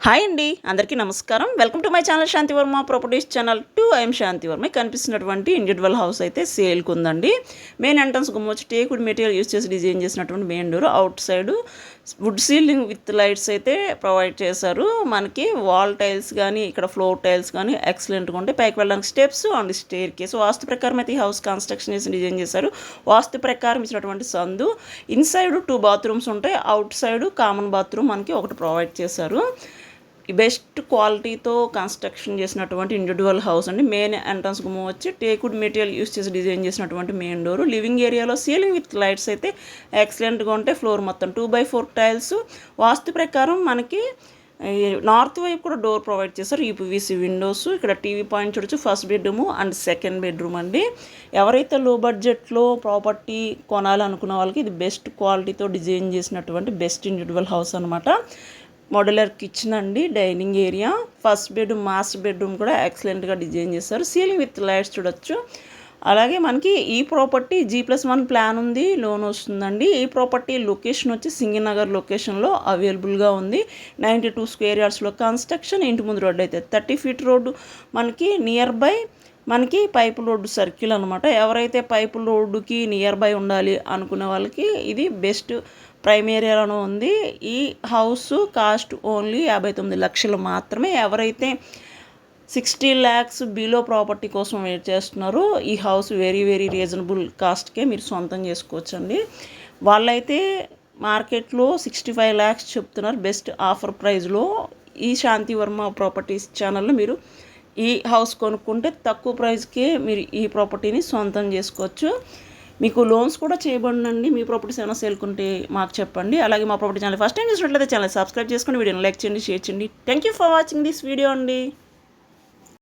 Hi అండి, అందరికీ నమస్కారం. Welcome to my channel Shanti Varma properties channel 2. I'm Shanti Varma. కనిపిస్తున్నటువంటి ఇండివిజువల్ హౌస్ అయితే సేల్కి ఉందండి. మెయిన్ ఎంట్రన్స్ గుమ్మ వచ్చి టేకుడ్ మెటీరియల్ యూస్ చేసి డిజైన్ చేసినటువంటి main door. Outside wood ceiling with lights అయితే ప్రొవైడ్ చేశారు. మనకి వాల్ టైల్స్ కానీ ఇక్కడ ఫ్లోర్ టైల్స్ కానీ ఎక్సలెంట్గా ఉంటాయి. పైకి వెళ్ళడానికి స్టెప్స్ అండ్ స్టేర్ కేస్. వాస్తు ప్రకారం అయితే ఈ హౌస్ కన్స్ట్రక్షన్ చేసి డిజైన్ చేశారు. వాస్తు ప్రకారం ఇచ్చినటువంటి సందు. ఇన్సైడ్ 2 బాత్రూమ్స్ ఉంటాయి. అవుట్ సైడ్ కామన్ బాత్రూమ్ మనకి ఒకటి ప్రొవైడ్ చేశారు. బెస్ట్ క్వాలిటీతో కన్స్ట్రక్షన్ చేసినటువంటి ఇండివిజువల్ హౌస్ అండి. మెయిన్ ఎంట్రన్స్ గుమ్మ వచ్చి టేకుడ్ మెటీరియల్ యూస్ చేసి డిజైన్ చేసినటువంటి మెయిన్ డోరు. లివింగ్ ఏరియాలో సీలింగ్ విత్ లైట్స్ అయితే ఎక్సలెంట్గా ఉంటాయి. ఫ్లోర్ మొత్తం 2x4 టైల్స్. వాస్తు ప్రకారం మనకి నార్త్ వైపు కూడా డోర్ ప్రొవైడ్ చేశారు. UPVC Windows. ఇక్కడ టీవీ పాయింట్ చూడొచ్చు. First bedroom and second bedroom అండి. ఎవరైతే లో బడ్జెట్లో ప్రాపర్టీ కొనాలనుకున్న వాళ్ళకి ఇది బెస్ట్ క్వాలిటీతో డిజైన్ చేసినటువంటి బెస్ట్ ఇండివిజువల్ హౌస్ అనమాట. మోడ్యులర్ కిచెన్ అండి. Dining area, first bedroom, master bedroom కూడా ఎక్సలెంట్గా డిజైన్ చేస్తారు. సీలింగ్ విత్ లైట్స్ చూడొచ్చు. అలాగే మనకి ఈ ప్రాపర్టీ G+1 ప్లాన్ ఉంది, లోన్ వస్తుందండి. ఈ ప్రాపర్టీ లొకేషన్ వచ్చి సింగినగర్ లొకేషన్లో అవైలబుల్గా ఉంది. 92 స్క్వేర్ యార్డ్స్లో కన్స్ట్రక్షన్. ఇంటి ముందు రోడ్డు అయితే 30 ఫీట్ రోడ్డు మనకి నియర్ బై మనకి పైపు రోడ్డు సర్కిల్ అనమాట. ఎవరైతే పైపు రోడ్డుకి నియర్ బై ఉండాలి అనుకునే వాళ్ళకి ఇది బెస్ట్ ప్రైమ్ ఏరియాలోనూ ఉంది. ఈ హౌస్ కాస్ట్ ఓన్లీ 59 లక్షలు మాత్రమే. ఎవరైతే 60 lakhs బిలో ప్రాపర్టీ కోసం వెయిట్ చేస్తున్నారో ఈ హౌస్ వెరీ వెరీ రీజనబుల్ కాస్ట్కే మీరు సొంతం చేసుకోవచ్చండి. వాళ్ళైతే మార్కెట్లో 65 lakhs చెప్తున్నారు బెస్ట్ ఆఫర్ ప్రైస్లో. ఈ శాంతివర్మ ప్రాపర్టీస్ ఛానల్లో మీరు ఈ హౌస్ కొనుక్కుంటే తక్కువ ప్రైస్కే మీరు ఈ ప్రాపర్టీని సొంతం చేసుకోవచ్చు. మీకు లోన్స్ కూడా చేయబడినండి. మీ ప్రాపర్టీస్ ఏమైనా సేల్కుంటే మాకు చెప్పండి. అలాగే మా ప్రాపర్టీ ఛానల్ ఫస్ట్ టైం చూసినట్లయితే ఛానల్ సబ్స్క్రైబ్ చేసుకోండి. వీడియోని లైక్ చేయండి, షేర్ చేయండి. Thank you for watching this video అండి.